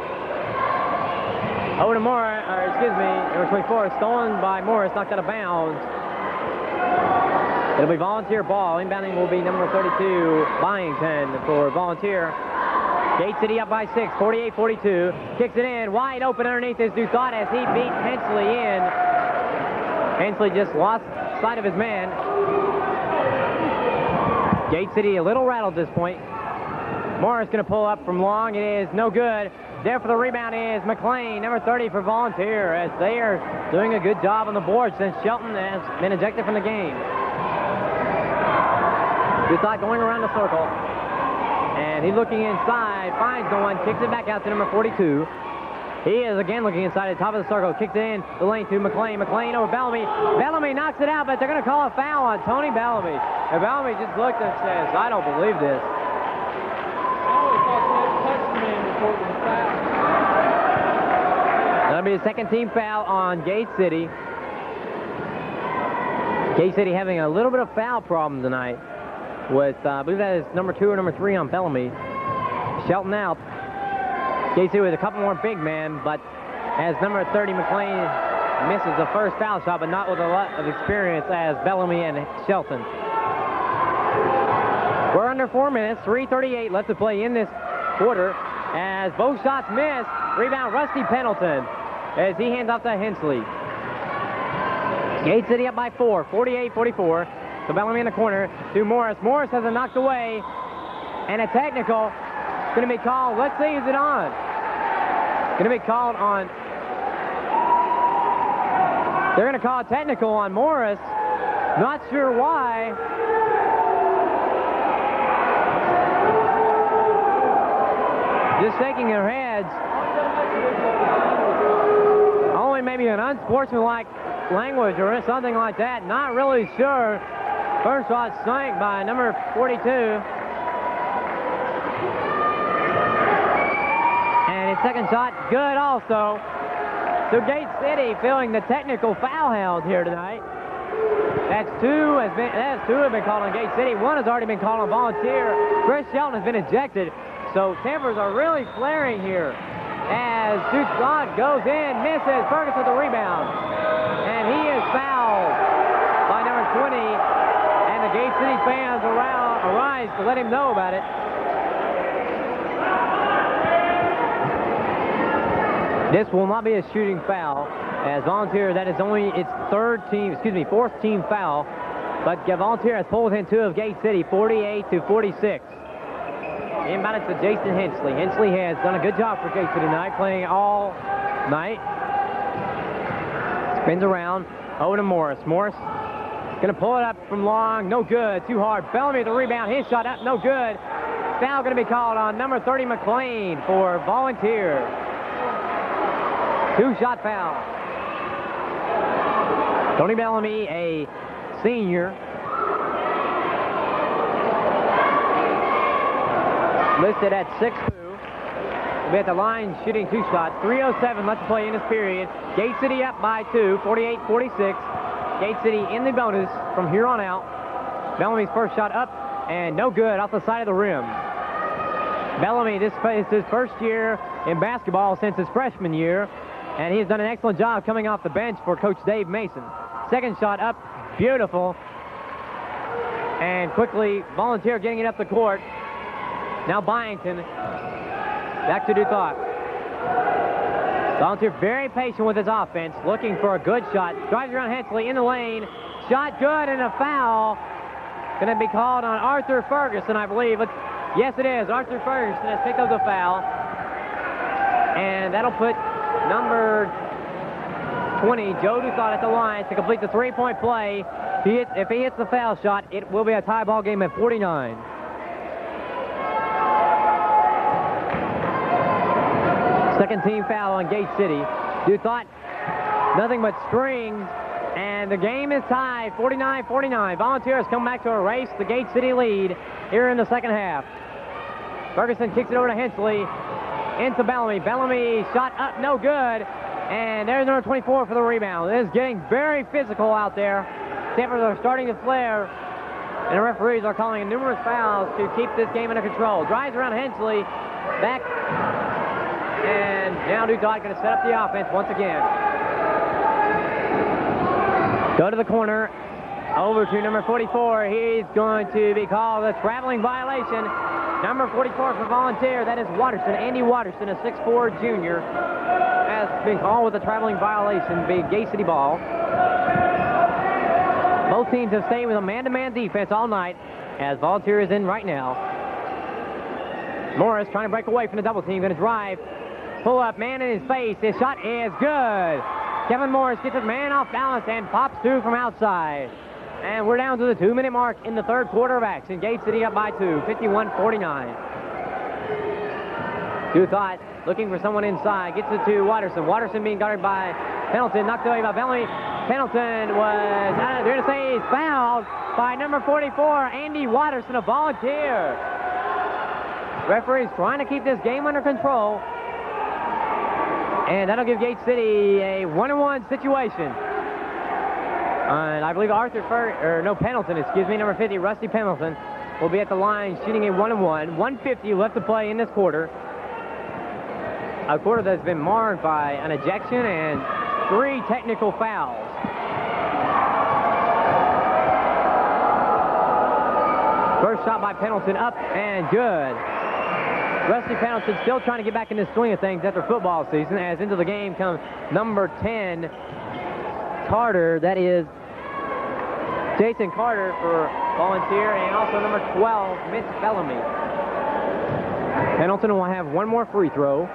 Over to number 24, stolen by Morris, knocked out of bounds. It'll be Volunteer ball. Inbounding will be number 32, Byington for Volunteer. Gate City up by 6, 48-42. Kicks it in, wide open underneath is Duthought as he beat Hensley in. Hensley just lost sight of his man. Gate City a little rattled at this point. Morris going to pull up from long. It is no good. There for the rebound is McLean, number 30 for Volunteer, as they are doing a good job on the board since Shelton has been ejected from the game. Duthought going around the circle. And he's looking inside, finds no one, kicks it back out to number 42. He is again looking inside at the top of the circle, kicks it in the lane to McLean. McLean over Bellamy. Bellamy knocks it out, but they're going to call a foul on Tony Bellamy. And Bellamy just looked and says, I don't believe this. That'll be a second team foul on Gate City. Gate City having a little bit of foul problem tonight with, I believe that is number 2 or number 3 on Bellamy. Shelton out. Gate City with a couple more big men, but as number 30 McLean misses the first foul shot, but not with a lot of experience as Bellamy and Shelton. We're under 4 minutes, 3:38 left to play in this quarter as both shots miss. Rebound Rusty Pendleton as he hands off to Hensley. Gate City up by 4, 48-44. So Bellamy in the corner to Morris. Morris has it knocked away, and a technical is going to be called. Let's see, is it on? It's going to be called on. They're going to call a technical on Morris. Not sure why. Just shaking their heads. Only maybe an unsportsmanlike language or something like that. Not really sure. First shot sank by number 42. And his second shot good also. So Gate City feeling the technical foul held here tonight. That's two have been called on Gate City. One has already been called on Volunteer. Chris Shelton has been ejected. So tempers are really flaring here as Duthought goes in, misses. Ferguson with the rebound. And he is fouled by number 20. And the Gate City fans arise to let him know about it. This will not be a shooting foul as Volunteer, that is only its fourth team foul. But Volunteer has pulled within 2 of Gate City, 48-46. Inbound to Jason Hensley. Hensley has done a good job for Gate City tonight, playing all night. Spins around, over to Morris. Morris Going to pull it up from long. No good. Too hard. Bellamy the rebound. His shot up. No good. Foul going to be called on number 30, McLean, for Volunteer. 2-shot foul. Tony Bellamy, a senior. Listed at 6'2". Will be at the line shooting 2 shots. 3:07 left to play in this period. Gate City up by 2, 48-46. Gate City in the bonus from here on out. Bellamy's first shot up and no good off the side of the rim. Bellamy, this is his first year in basketball since his freshman year, and he has done an excellent job coming off the bench for Coach Dave Mason. Second shot up, beautiful. And quickly, Volunteer getting it up the court. Now Byington, back to Duthart. Volunteer very patient with his offense, looking for a good shot. Drives around Hensley in the lane. Shot good and a foul. Going to be called on Arthur Ferguson, I believe. Yes, it is. Arthur Ferguson has picked up the foul. And that'll put number 20, Joe Duthart, at the line to complete the three-point play. If he hits the foul shot, it will be a tie ball game at 49. Second team foul on Gate City. Duthart, nothing but strings, and the game is tied, 49-49. Volunteers come back to erase the Gate City lead here in the second half. Ferguson kicks it over to Hensley, into Bellamy. Bellamy shot up, no good, and there's number 24 for the rebound. It is getting very physical out there. Tempers are starting to flare, and the referees are calling numerous fouls to keep this game under control. Drives around Hensley, back. And now Duthart going to set up the offense once again. Go to the corner. Over to number 44. He's going to be called a traveling violation. Number 44 for Volunteer. That is Watterson. Andy Watterson, a 6'4 junior, has been called with a traveling violation. Big Gate City ball. Both teams have stayed with a man-to-man defense all night, as Volunteer is in right now. Morris trying to break away from the double team. Going to drive. Pull up, man in his face. His shot is good. Kevin Morris gets his man off balance and pops through from outside. And we're down to the 2-minute mark in the third quarter of action. Gate City up by 2, 51-49. Duthart looking for someone inside. Gets it to Watterson. Watterson being guarded by Pendleton. Knocked away by Bellamy. Pendleton was out of there to say he's fouled by number 44, Andy Watterson, a Volunteer. Referee's trying to keep this game under control. And that'll give Gate City a 1-on-1 situation. And I believe Pendleton, number 50, Rusty Pendleton, will be at the line shooting a 1-on-1. 1:50 left to play in this quarter. A quarter that's been marred by an ejection and 3 technical fouls. First shot by Pendleton up and good. Rusty Pendleton still trying to get back in the swing of things after football season, as into the game comes number 10, Carter. That is Jason Carter for Volunteer, and also number 12, Mitch Bellamy. Pendleton will have one more free throw.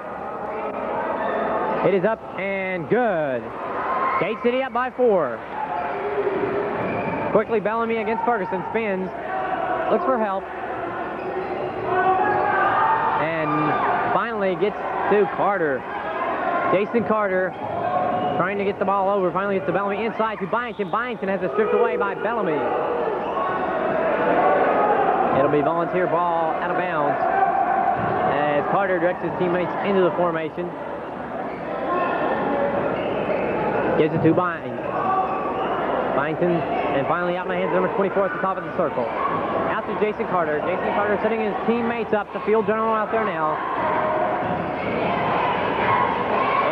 It is up and good. Gate City up by 4. Quickly Bellamy against Ferguson, spins, looks for help. And finally gets to Carter. Jason Carter trying to get the ball over. Finally gets to Bellamy inside to Byington. Byington has it stripped away by Bellamy. It'll be Volunteer ball out of bounds as Carter directs his teammates into the formation. Gives it to Byington. Byington, and finally out in the hands of number 24 at the top of the circle. Out to Jason Carter. Jason Carter setting his teammates up. The field general out there now.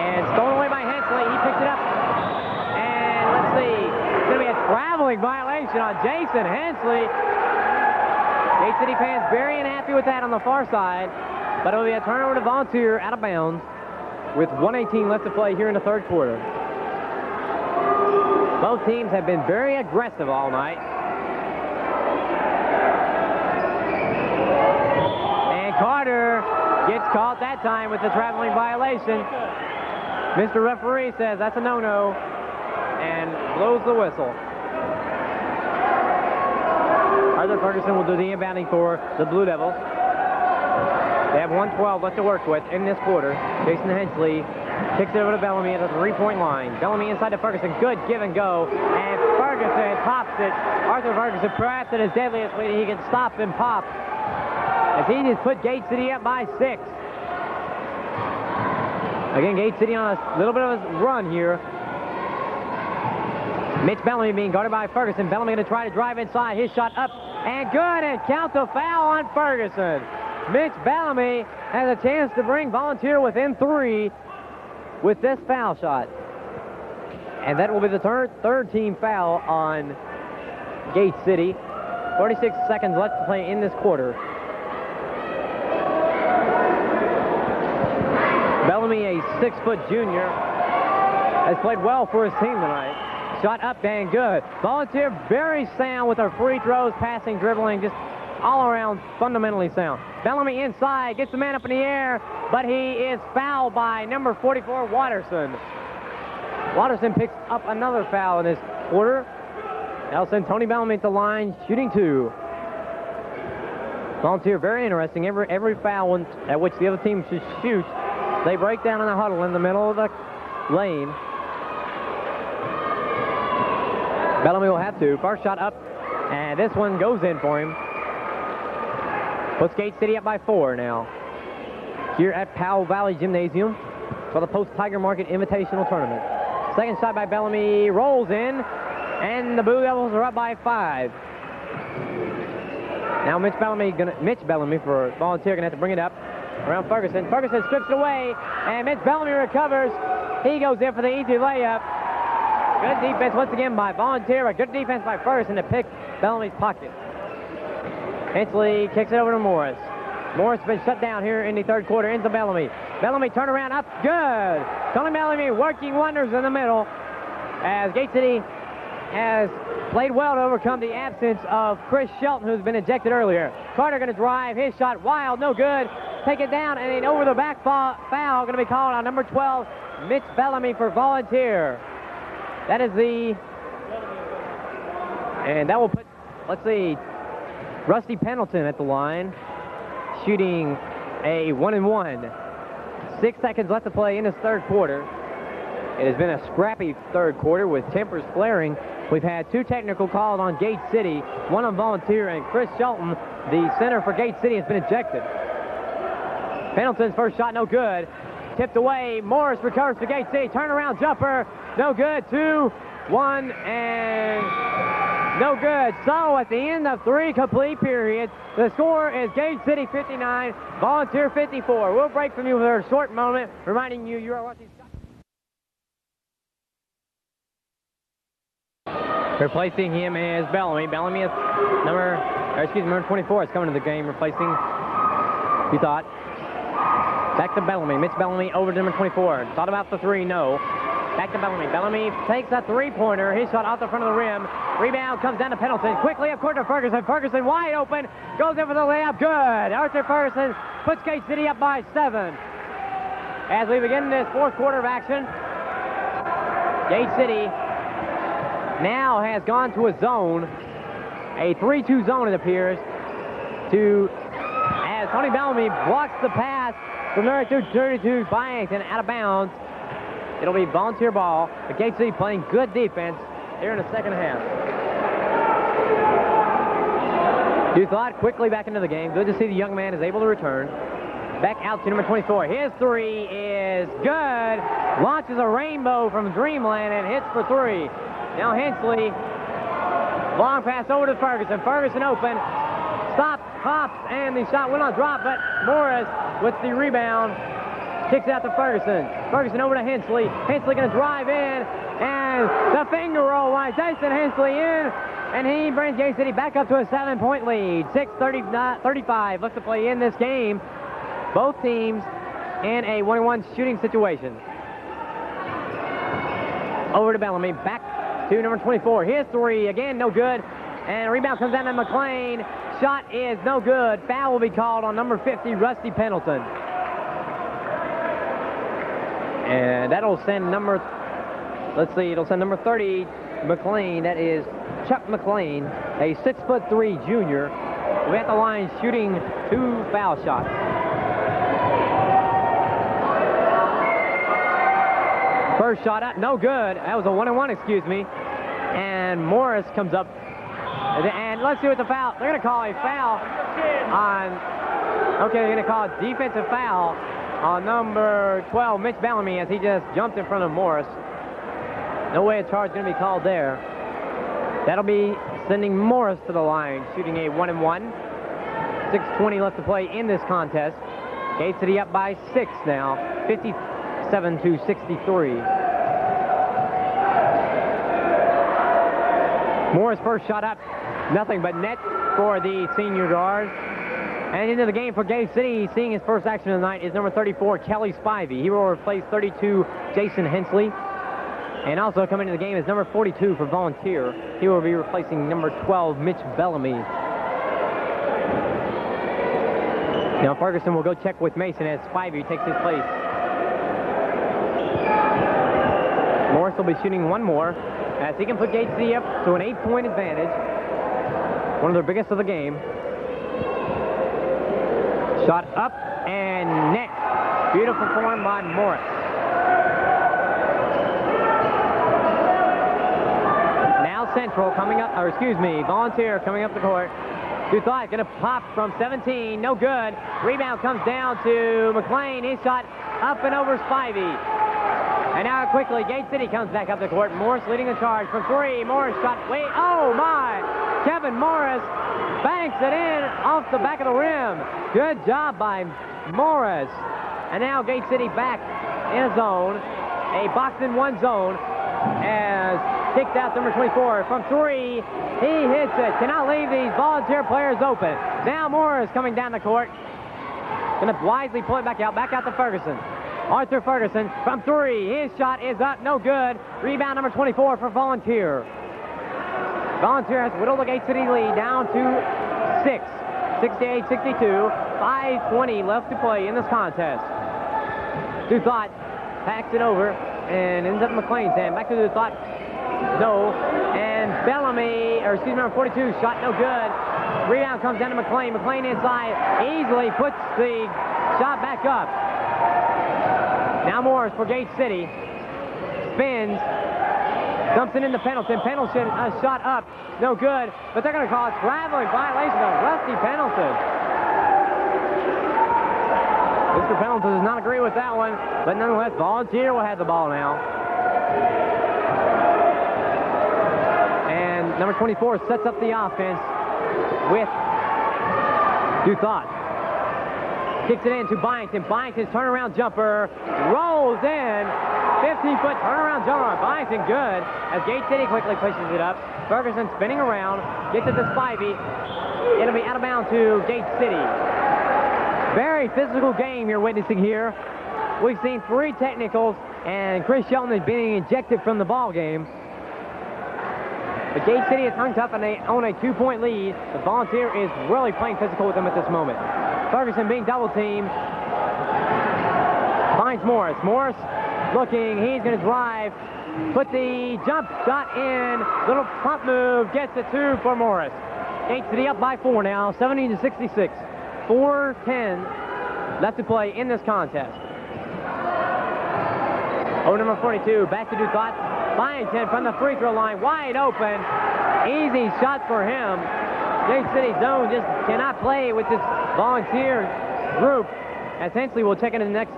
And stolen away by Hensley. He picks it up. And let's see. It's going to be a traveling violation on Jason Hensley. Gate City fans very unhappy with that on the far side. But it'll be a turnover to Volunteer out of bounds with 1:18 left to play here in the third quarter. Both teams have been very aggressive all night. And Carter gets caught that time with the traveling violation. Mr. Referee says that's a no-no and blows the whistle. Arthur Ferguson will do the inbounding for the Blue Devils. They have 1:12 left to work with in this quarter. Jason Hensley kicks it over to Bellamy at the three-point line. Bellamy inside to Ferguson. Good give and go. And Ferguson pops it. Arthur Ferguson, perhaps at his deadliest when he can stop and pop, as he just put Gate City up by 6. Again, Gate City on a little bit of a run here. Mitch Bellamy being guarded by Ferguson. Bellamy going to try to drive inside. His shot up and good, and count the foul on Ferguson. Mitch Bellamy has a chance to bring Volunteer within 3 with this foul shot. And that will be the third team foul on Gate City. 46 seconds left to play in this quarter. Bellamy, a 6-foot junior, has played well for his team tonight. Shot up and good. Volunteer very sound with their free throws, passing, dribbling, just all around fundamentally sound. Bellamy inside, gets the man up in the air, but he is fouled by number 44, Watterson. Watterson picks up another foul in this quarter. That'll send Tony Bellamy to the line, shooting 2. Volunteer, very interesting. Every foul at which the other team should shoot, they break down in a huddle in the middle of the lane. Bellamy will have to. First shot up, and this one goes in for him. Puts Gate City up by 4 now. Here at Powell Valley Gymnasium for the Post-Tiger Market Invitational Tournament. Second shot by Bellamy rolls in, and the Blue Devils are up by 5. Now Mitch Bellamy for Volunteer, gonna have to bring it up around Ferguson. Ferguson strips it away, and Mitch Bellamy recovers. He goes in for the easy layup. Good defense once again by Volunteer. A good defense by Ferguson to pick Bellamy's pocket. Hensley kicks it over to Morris. Morris has been shut down here in the third quarter. Into Bellamy. Bellamy turn around up. Good. Tony Bellamy working wonders in the middle as Gate City has played well to overcome the absence of Chris Shelton, who's been ejected earlier. Carter going to drive. His shot wild. No good. Take it down, and an over the back foul going to be called on number 12, Mitch Bellamy for Volunteer. That is and that will put, let's see, Rusty Pendleton at the line, shooting a 1-and-1. 6 seconds left to play in this third quarter. It has been a scrappy third quarter with tempers flaring. We've had 2 technical calls on Gate City, one on Volunteer, and Chris Shelton, the center for Gate City, has been ejected. Pendleton's first shot, no good. Tipped away. Morris recovers for Gate City. Turnaround jumper. No good. 2, 1, and no good. So at the end of 3 complete periods, the score is Gate City 59, Volunteer 54. We'll break from you for a short moment, reminding you are watching. Replacing him is Bellamy. Bellamy is number 24 is coming to the game, replacing, you thought. Back to Bellamy. Mitch Bellamy over to number 24. Thought about the 3, no. Back to Bellamy. Bellamy takes a 3-pointer. His shot off the front of the rim. Rebound comes down to Pendleton. Quickly up court to Ferguson. Ferguson wide open. Goes in for the layup. Good. Arthur Ferguson puts Gate City up by 7. As we begin this fourth quarter of action, Gate City now has gone to a zone, a 3-2 zone it appears, as Tony Bellamy blocks the pass from number 32 Byington out of bounds. It'll be Volunteer ball, but Gate City playing good defense here in the second half. Duthot quickly back into the game. Good to see the young man is able to return. Back out to number 24. His 3 is good. Launches a rainbow from Dreamland and hits for 3. Now Hensley. Long pass over to Ferguson. Ferguson open. Stops, pops, and the shot will not drop, but Morris with the rebound kicks out to Ferguson. Ferguson over to Hensley. Hensley going to drive in, and the finger roll by Jason Hensley in, and he brings Gate City back up to a 7-point lead. 6:35 left to play in this game. Both teams in a 1-on-1 shooting situation. Over to Bellamy, back to number 24. His 3, again, no good. And rebound comes down to McLean. Shot is no good. Foul will be called on number 50, Rusty Pendleton. And that'll send number, it'll send number 30, McLean. That is Chuck McLean, a 6'3" junior. We're at the line shooting 2 foul shots. First shot up, no good. That was a 1-and-1, excuse me. And Morris comes up. And let's see what the foul. They're going to call a foul on. Okay, they're going to call a defensive foul on number 12, Mitch Bellamy, as he just jumped in front of Morris. No way a charge going to be called there. That'll be sending Morris to the line, shooting a 1-and-1. 6:20 left to play in this contest. Gate City up by 6 now, 57-63. Morris' first shot up, nothing but net for the senior guard. And into the game for Gate City, seeing his first action of the night, is number 34, Kelly Spivey. He will replace 32, Jason Hensley. And also coming into the game is number 42 for Volunteer. He will be replacing number 12, Mitch Bellamy. Now Ferguson will go check with Mason as Spivey takes his place. Morris will be shooting one more as he can put Gate City up to an 8-point advantage. One of their biggest of the game. Shot up and net. Beautiful form by Morris. Now Central coming up, or excuse me, Volunteer coming up the court. Duthot going to pop from 17, no good. Rebound comes down to McLean. His shot up and over Spivey. And now quickly, Gate City comes back up the court. Morris leading the charge from 3. Morris shot, wait, oh my! Kevin Morris banks it in off the back of the rim. Good job by Morris. And now Gate City back in a zone, a box-in-1 zone, as kicked out number 24 from 3. He hits it. Cannot leave these Volunteer players open. Now Morris coming down the court. Going to wisely pull it back out to Ferguson. Arthur Ferguson from 3. His shot is up, no good. Rebound number 24 for Volunteer. Volunteer has whittled the Gate City lead down to 6. 68-62. 5:20 left to play in this contest. Duthot packs it over and ends up in McLean's hand. Back to Duthot. No. And Bellamy, or excuse me, number 42, shot no good. Rebound comes down to McLean. McLean inside easily puts the shot back up. Now Morris for Gate City. Spins. Dumps it into Pendleton. Pendleton, a shot up. No good. But they're going to call a traveling violation of Rusty Pendleton. Mr. Pendleton does not agree with that one. But nonetheless, Volunteer will have the ball now. And number 24 sets up the offense with Duthot. Kicks it in to Byington. Byington's turnaround jumper rolls in. 15-foot turnaround jumper on Byington, good. As Gate City quickly pushes it up. Ferguson spinning around. Gets it to Spivey. It'll be out of bounds to Gate City. Very physical game you're witnessing here. We've seen 3 technicals, and Chris Shelton is being ejected from the ball game. But Gate City is hung tough on a 2-point lead. The Volunteer is really playing physical with them at this moment. Ferguson being double-teamed. Finds Morris. Morris looking. He's going to drive. Put the jump shot in. Little pump move. Gets it 2 for Morris. Gate City up by 4 now. 70-66. 4:10 left to play in this contest. Oh, number 42. Back to Duthot. Byington from the free throw line. Wide open. Easy shot for him. Gate City zone just cannot play with this Volunteer group. As Hensley will check into the next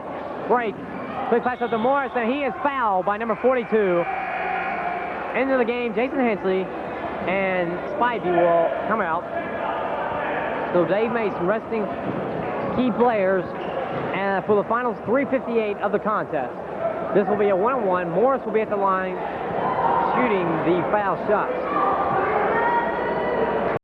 break. Quick pass up to Morris, and he is fouled by number 42. End of the game, Jason Hensley and Spivey will come out. So Dave Mason resting key players for the final 3:58 of the contest. This will be a 1-on-1. Morris will be at the line shooting the foul shots.